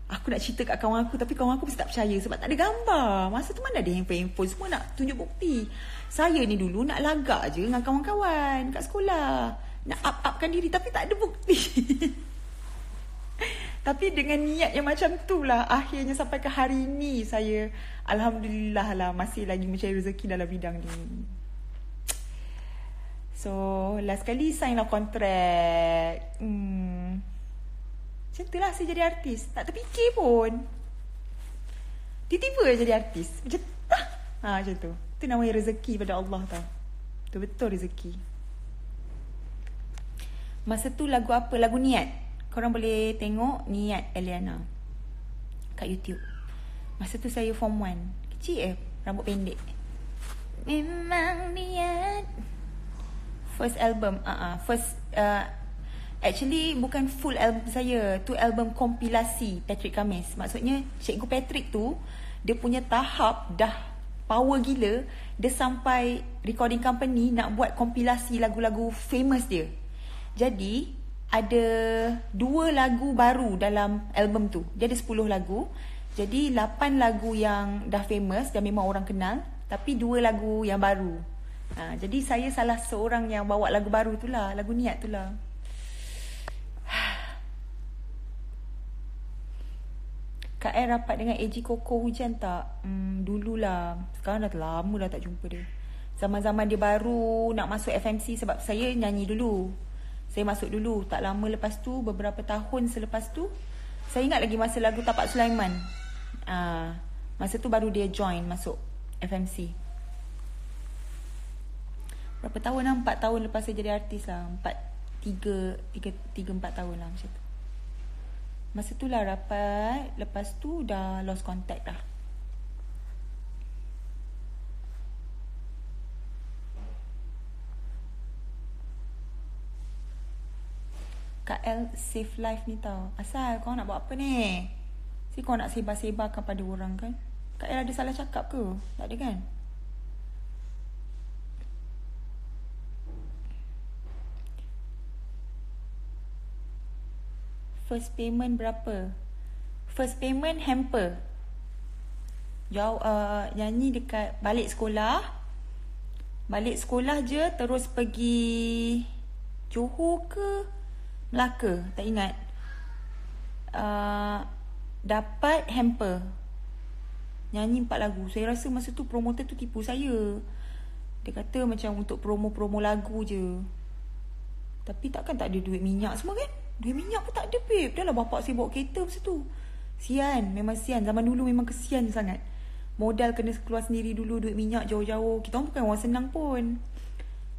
Aku nak cerita kat kawan aku, tapi kawan aku mesti tak percaya sebab tak ada gambar. Masa tu mana ada handphone, semua nak tunjuk bukti. Saya ni dulu nak lagak je dengan kawan-kawan kat sekolah, nak up-upkan diri, tapi tak ada bukti. Tapi dengan niat yang macam tu lah, akhirnya sampai ke hari ni saya alhamdulillah lah masih lagi mencari rezeki dalam bidang ni. So last kali sign lah kontrak. Macam tu lah saya jadi artis. Tak terfikir pun, tiba-tiba jadi artis. Macam tu. Itu namanya rezeki pada Allah tau. Betul-betul rezeki. Masa tu lagu apa? Lagu Niat. Korang boleh tengok Niat Eliana kat YouTube. Masa tu saya form 1. Kecil rambut pendek. Memang niat. First album. Actually bukan full album saya. Tu album kompilasi Patrick Kamis. Maksudnya Cikgu Patrick tu, dia punya tahap dah power gila. Dia sampai recording company nak buat kompilasi lagu-lagu famous dia. Jadi ada 2 lagu baru dalam album tu. Dia ada 10 lagu. Jadi 8 lagu yang dah famous dan memang orang kenal, tapi 2 lagu yang baru. Jadi saya salah seorang yang bawa lagu baru tu lah, lagu Niat tu lah. Kak Air rapat dengan AG Koko hujan tak? Dululah. Sekarang dah lama dah tak jumpa dia. Zaman-zaman dia baru nak masuk FMC, sebab saya nyanyi dulu. Saya masuk dulu. Tak lama lepas tu, beberapa tahun selepas tu, saya ingat lagi masa lagu Tapak Sulaiman. Masa tu baru dia join masuk FMC. Berapa tahun lah? 4 tahun lepas saya jadi artis lah. 3-4 tahun lah macam tu. Masa tu lah rapat. Lepas tu dah lost contact dah. Kak L save life ni tau. Asal kau nak buat apa ni? Si kau nak sebar-sebarkan pada orang kan? Kak L ada salah cakap ke? Tak ada kan? First payment berapa? First payment hamper. Jauh nyanyi dekat balik sekolah. Balik sekolah je terus pergi Johor ke Melaka, tak ingat. Dapat hamper. Nyanyi 4 lagu. Saya rasa masa tu promoter tu tipu saya. Dia kata macam untuk promo-promo lagu je. Tapi takkan tak ada duit minyak semua kan? Duit minyak pun tak ada, babe. Dah lah bapak saya bawa kereta masa tu. Sian, memang sian. Zaman dulu memang kesian sangat. Modal kena keluar sendiri dulu, duit minyak jauh-jauh. Kita orang bukan orang senang pun.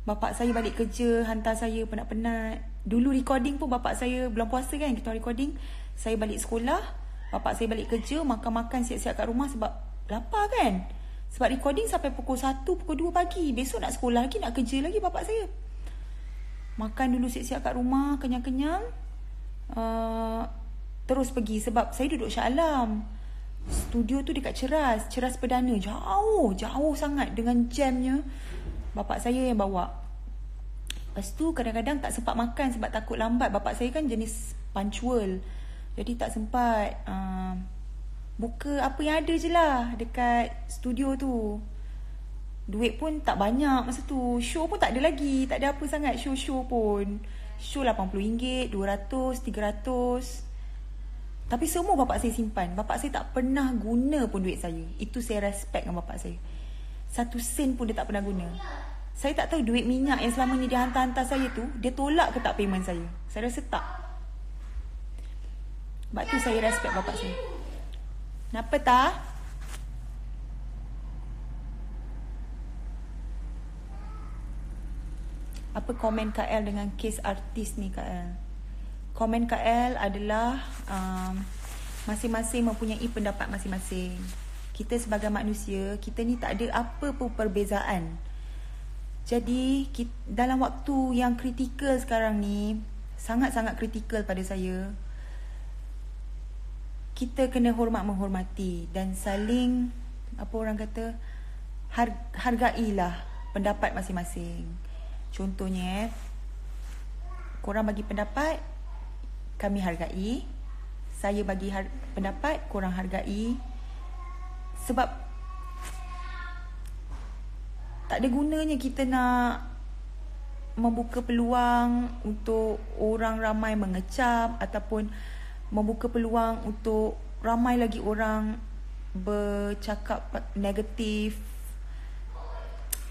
Bapak saya balik kerja, hantar saya penat-penat. Dulu recording pun bapak saya, bulan puasa kan, kita recording. Saya balik sekolah, bapak saya balik kerja, makan-makan siap-siap kat rumah sebab lapar kan. Sebab recording sampai pukul 1, pukul 2 pagi. Besok nak sekolah lagi, nak kerja lagi bapak saya. Makan dulu siap-siap kat rumah, kenyang-kenyang. Terus pergi sebab saya duduk Shah Alam. Studio tu dekat Ceras Perdana. Jauh sangat dengan jamnya. Bapak saya yang bawa. Lepas tu kadang-kadang tak sempat makan sebab takut lambat. Bapak saya kan jenis punctual. Jadi tak sempat. Buka apa yang ada je lah dekat studio tu. Duit pun tak banyak masa tu. Show pun tak ada lagi. Tak ada apa sangat show-show pun. Show RM80, RM200, RM300. Tapi semua bapak saya simpan. Bapak saya tak pernah guna pun duit saya. Itu saya respect dengan bapak saya. 1 sen pun dia tak pernah guna. Saya tak tahu duit minyak yang selama ni dia hantar-hantar saya tu, dia tolak ke tak payment saya. Saya rasa tak. Sebab tu saya respect bapak saya. Kenapa tak? Apa komen Kak L dengan kes artis ni Kak L? Komen Kak L adalah masing-masing mempunyai pendapat masing-masing. Kita sebagai manusia, kita ni tak ada apa pun perbezaan. Jadi dalam waktu yang kritikal sekarang ni, sangat-sangat kritikal pada saya, kita kena hormat-menghormati dan saling, apa orang kata, hargailah pendapat masing-masing. Contohnya, korang bagi pendapat, kami hargai. Saya bagi pendapat, korang hargai. Sebab tak ada gunanya kita nak membuka peluang untuk orang ramai mengecam ataupun membuka peluang untuk ramai lagi orang bercakap negatif.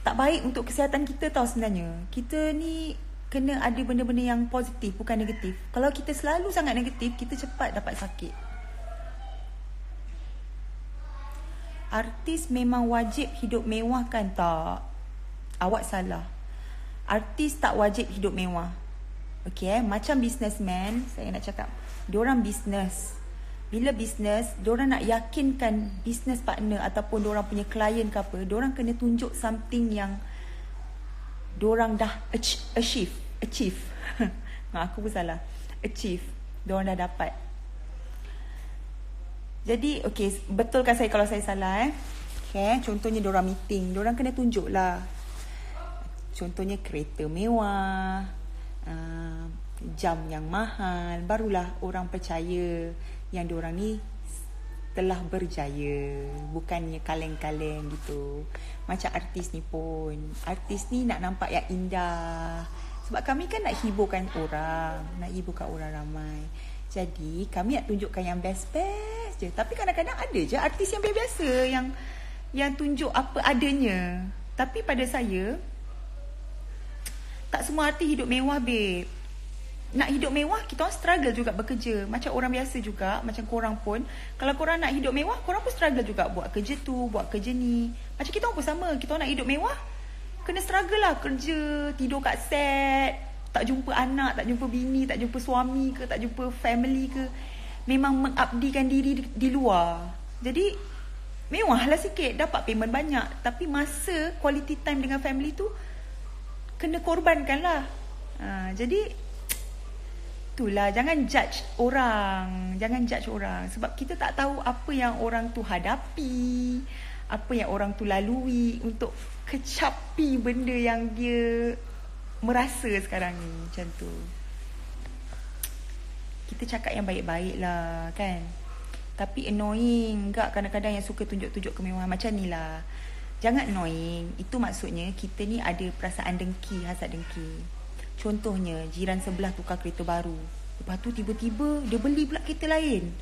Tak baik untuk kesihatan kita tau sebenarnya. Kita ni kena ada benda-benda yang positif, bukan negatif. Kalau kita selalu sangat negatif, kita cepat dapat sakit. Artis memang wajib hidup mewah kan? Tak. Awak salah. Artis tak wajib hidup mewah. Okay, macam businessman, saya nak cakap, diorang bisnes. Bila bisnes, diorang nak yakinkan business partner ataupun diorang punya klien ke apa, diorang kena tunjuk something yang diorang dah achieve. Aku pun salah. Achieve. Diorang dah dapat. Jadi, okay, betulkan saya kalau saya salah Okay, contohnya diorang meeting, diorang kena tunjuk lah. Contohnya kereta mewah, jam yang mahal, barulah orang percaya yang diorang ni telah berjaya, bukannya kaleng-kaleng gitu. Macam artis ni pun, artis ni nak nampak yang indah, sebab kami kan nak hiburkan orang, nak hiburkan orang ramai. Jadi kami nak tunjukkan yang best-best je. Tapi kadang-kadang ada je artis yang biasa, yang tunjuk apa adanya. Tapi pada saya, tak semua artis hidup mewah, babe. Nak hidup mewah, kita orang struggle juga bekerja. Macam orang biasa juga, macam korang pun. Kalau korang nak hidup mewah, korang pun struggle juga. Buat kerja tu, buat kerja ni. Macam kita orang pun sama. Kita orang nak hidup mewah, kena struggle lah. Kerja, tidur kat set, tak jumpa anak, tak jumpa bini, tak jumpa suami ke, tak jumpa family ke. Memang mengabdikan diri di luar. Jadi, mewah lah sikit, dapat payment banyak. Tapi masa quality time dengan family tu, kena korbankan lah. Jadi, itulah, jangan judge orang. Jangan judge orang. Sebab kita tak tahu apa yang orang tu hadapi, apa yang orang tu lalui untuk kecapi benda yang dia merasa sekarang ni. Macam tu. Kita cakap yang baik-baik lah, kan. Tapi annoying enggak kadang-kadang yang suka tunjuk-tunjuk kemewahan macam ni lah. Jangan annoying. Itu maksudnya kita ni ada perasaan dengki, hasad dengki. Contohnya, jiran sebelah tukar kereta baru. Lepas tu tiba-tiba dia beli pula kereta lain.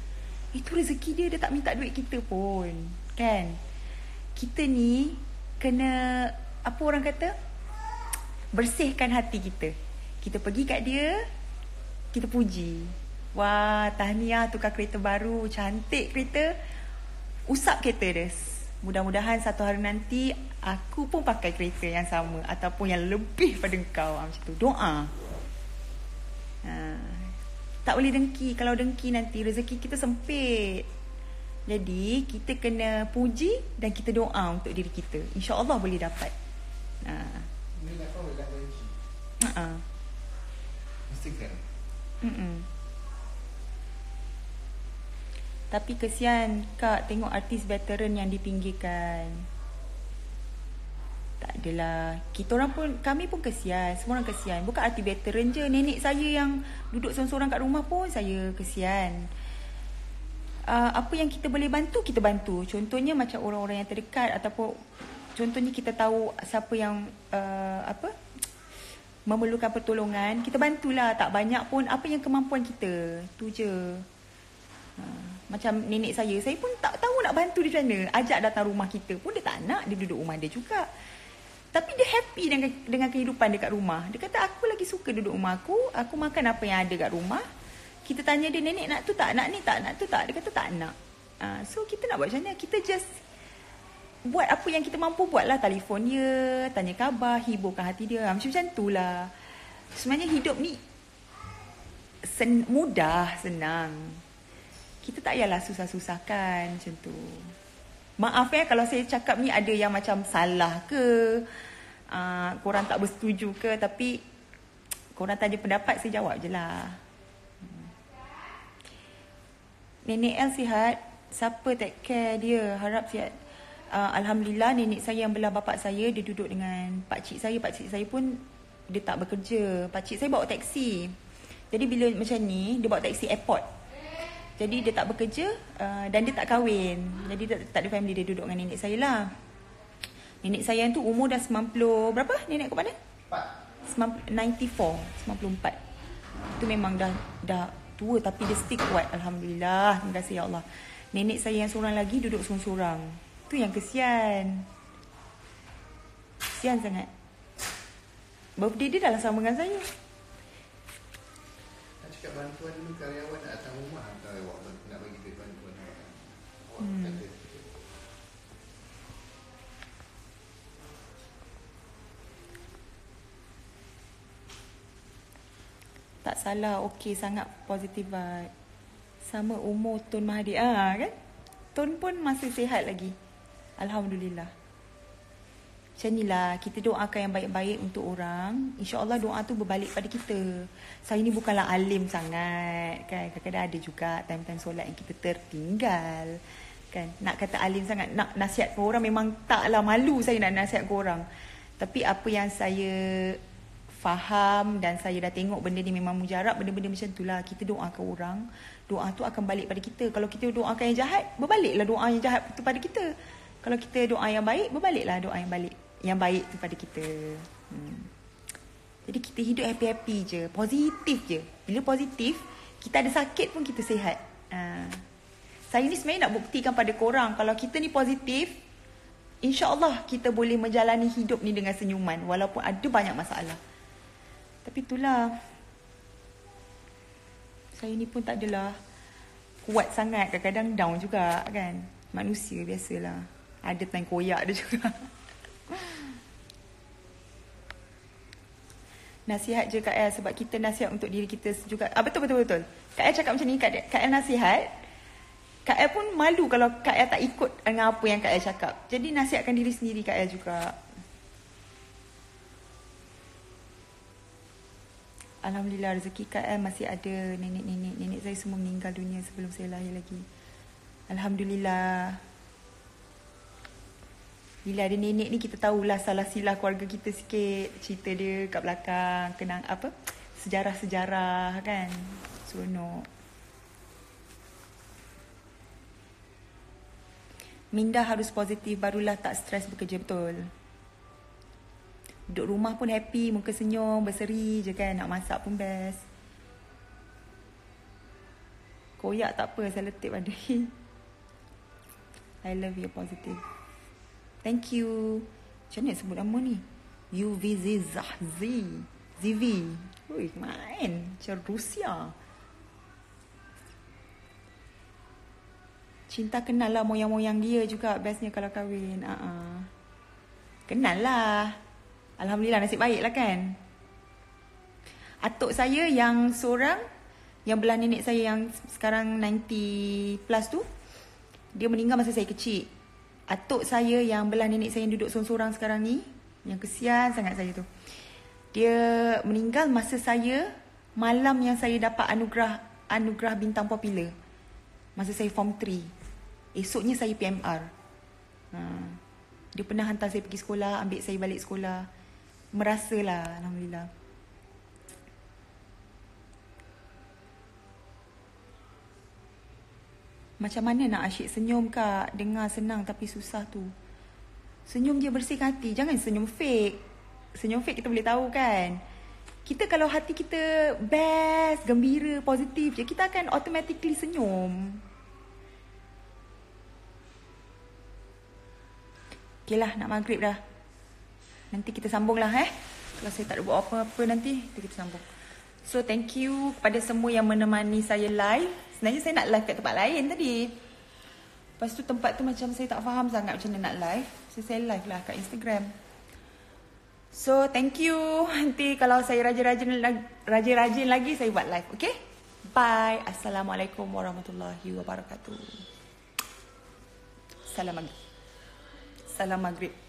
Itu rezeki dia, dia tak minta duit kita pun. Kan? Kita ni kena, apa orang kata? Bersihkan hati kita. Kita pergi kat dia, kita puji. Wah, tahniah tukar kereta baru, cantik kereta. Usap kereta dia. Mudah-mudahan satu hari nanti aku pun pakai kereta yang sama ataupun yang lebih pada engkau. Macam tu. Doa. Tak boleh dengki. Kalau dengki nanti rezeki kita sempit. Jadi kita kena puji dan kita doa untuk diri kita. InsyaAllah boleh dapat. Ini nak kau dah dengki. Mesti kan. Tapi kesian Kak tengok artis veteran yang dipinggirkan. Tak adalah. Kita orang pun, kami pun kesian. Semua orang kesian. Bukan artis veteran je. Nenek saya yang duduk seorang-seorang kat rumah pun saya kesian. Apa yang kita boleh bantu, kita bantu. Contohnya macam orang-orang yang terdekat. Ataupun contohnya kita tahu siapa yang memerlukan pertolongan. Kita bantulah. Tak banyak pun. Apa yang kemampuan kita. Tu je. Macam nenek saya pun tak tahu nak bantu dia macam mana. Ajak datang rumah kita pun dia tak nak. Dia duduk rumah dia juga. Tapi dia happy dengan kehidupan dia kat rumah. Dia kata aku lagi suka duduk rumah aku. Aku makan apa yang ada kat rumah. Kita tanya dia, nenek nak tu tak? Nak ni tak? Nak tu tak? Dia kata tak nak. So kita nak buat macam mana? Kita just buat apa yang kita mampu buat lah. Telefon dia, tanya khabar, hiburkan hati dia. Macam tu lah. Sebenarnya hidup ni mudah, senang. Kita tak payahlah susah-susahkan macam tu. Maaf kalau saya cakap ni ada yang macam salah ke, korang tak bersetuju ke, tapi korang tanya pendapat, saya jawab je lah. Nenek El sihat, siapa take care dia, harap sihat. Alhamdulillah nenek saya yang belah bapak saya, dia duduk dengan pakcik saya. Pakcik saya pun dia tak bekerja. Pakcik saya bawa taksi. Jadi bila macam ni, dia bawa taksi airport. Jadi dia tak bekerja dan dia tak kahwin. Jadi tak ada family, dia duduk dengan nenek saya lah. Nenek saya tu umur dah 90, berapa nenek kau pada? 94, 94. Itu memang dah tua tapi dia still kuat. Alhamdulillah, terima kasih ya Allah. Nenek saya yang seorang lagi duduk sorang-sorang. Tu yang kesian. Kesian sangat. Birthday dia dah sama dengan saya. Cakap bantuan dulu karyawan nak datang rumah atau awak nak bagi duit bantuan awak kata tak salah, okey sangat positif vibe. Sama umur Tun Mahathir kan? Tun pun masih sihat lagi. Alhamdulillah. Macam inilah, kita doakan yang baik-baik untuk orang. InsyaAllah doa tu berbalik pada kita. Saya ni bukanlah alim sangat kan. Kadang-kadang ada juga time-time solat yang kita tertinggal kan. Nak kata alim sangat, nak nasihat ke orang, memang taklah, malu saya nak nasihat ke orang. Tapi apa yang saya faham dan saya dah tengok benda ni memang mujarab. Benda-benda macam tu lah. Kita doakan orang, doa tu akan balik pada kita. Kalau kita doakan yang jahat, berbaliklah doa yang jahat tu pada kita. Kalau kita doa yang baik, berbaliklah doa yang baik tu pada kita. Jadi kita hidup happy-happy je, positif je. Bila positif, kita ada sakit pun kita sihat. Saya ni sebenarnya nak buktikan pada korang, kalau kita ni positif, insya-Allah kita boleh menjalani hidup ni dengan senyuman walaupun ada banyak masalah. Tapi itulah, saya ni pun tak adalah kuat sangat, kadang-kadang down juga kan. Manusia biasalah, ada time koyak dia juga. Nasihat je Kak El, sebab kita nasihat untuk diri kita juga. Betul. Kak El cakap macam ni, Kak El nasihat. Kak El pun malu kalau Kak El tak ikut dengan apa yang Kak El cakap. Jadi nasihatkan diri sendiri Kak El juga. Alhamdulillah rezeki Kak El masih ada. Nenek saya semua meninggal dunia sebelum saya lahir lagi. Alhamdulillah. Bila ada nenek ni kita tahulah salah silah keluarga kita sikit. Cerita dia kat belakang, kenang apa? Sejarah-sejarah kan. Seronok. Minda harus positif, barulah tak stres bekerja, betul. Duduk rumah pun happy, muka senyum, berseri je kan. Nak masak pun best. Koyak tak apa, saya letip ada. I love you positive. Thank you. Macam mana sebut nama ni? Zahzi. Zivi. Ui, main. Macam Rusia. Cinta kenal lah moyang-moyang dia juga. Bestnya kalau kahwin. Kenal lah. Alhamdulillah nasib baik lah kan. Atuk saya yang seorang, yang belah nenek saya yang sekarang 90 plus tu, dia meninggal masa saya kecil. Atuk saya yang belah nenek saya yang duduk sorang-sorang sekarang ni, yang kesian sangat saya tu, dia meninggal masa saya, malam yang saya dapat anugerah bintang popular. Masa saya form 3. Esoknya saya PMR. Dia pernah hantar saya pergi sekolah, ambil saya balik sekolah. Merasalah, alhamdulillah. Macam mana nak asyik senyum Kak? Dengar senang tapi susah tu. Senyum je, bersihkan hati. Jangan senyum fake. Senyum fake kita boleh tahu kan. Kita kalau hati kita best, gembira, positif je, kita akan automatically senyum. Okay lah, nak maghrib dah. Nanti kita sambung lah Kalau saya tak ada buat apa-apa nanti kita sambung. So thank you kepada semua yang menemani saya live. Sebenarnya saya nak live kat tempat lain tadi. Lepas tu tempat tu macam saya tak faham sangat macam mana nak live. So saya live lah kat Instagram. So thank you. Nanti kalau saya rajin lagi saya buat live. Okay? Bye. Assalamualaikum warahmatullahi wabarakatuh. Salam maghrib.